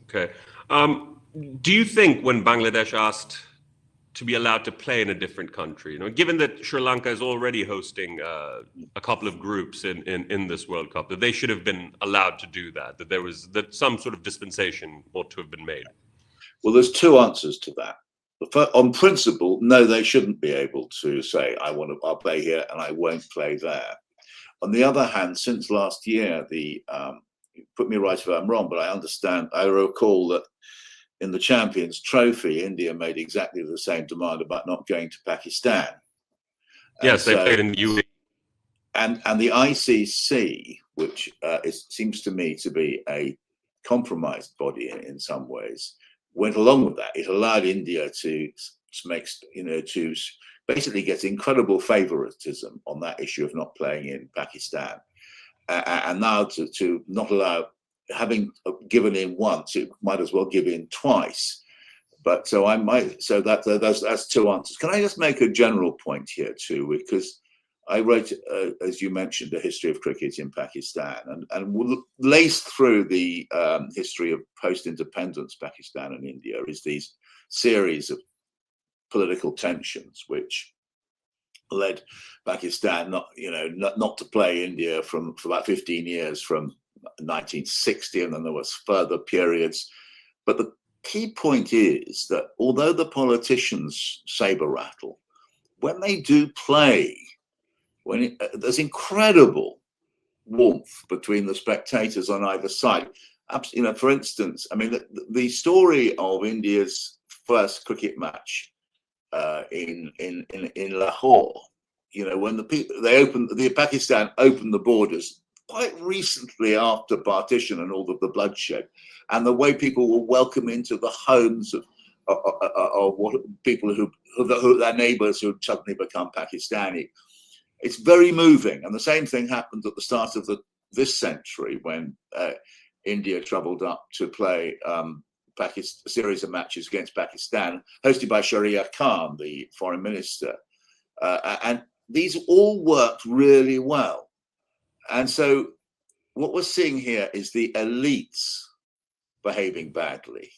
Okay. Do you think when Bangladesh asked to be allowed to play in a different country, given that Sri Lanka is already hosting a couple of groups in this World Cup, that they should have been allowed to do that, that some sort of dispensation ought to have been made? Well, there's two answers to that. On principle, no, they shouldn't be able to say, I'll play here and I won't play there. On the other hand, since last year, put me right if I'm wrong, but I recall that in the Champions Trophy, India made exactly the same demand about not going to Pakistan. Yes, they played in the UAE. And the ICC, which seems to me to be a compromised body in some ways, went along with that. It allowed India to basically get incredible favoritism on that issue of not playing in Pakistan, and now to not allow, having given in once, it might as well give in twice. But that's two answers. Can I just make a general point here too, because I wrote, as you mentioned, a history of cricket in Pakistan, and laced through the history of post-independence Pakistan and India is these series of political tensions, which led Pakistan not to play India for about 15 years from 1960, and then there was further periods. But the key point is that although the politicians saber rattle, when they do play, there's incredible warmth between the spectators on either side. For instance, I mean, the story of India's first cricket match in Lahore, when the Pakistan opened the borders quite recently after partition and all of the bloodshed, and the way people were welcomed into the homes of people who their neighbors who had suddenly become Pakistani. It's very moving. And the same thing happened at the start of this century when India travelled up to play a series of matches against Pakistan, hosted by Sharia Khan, the foreign minister. And these all worked really well. And so what we're seeing here is the elites behaving badly.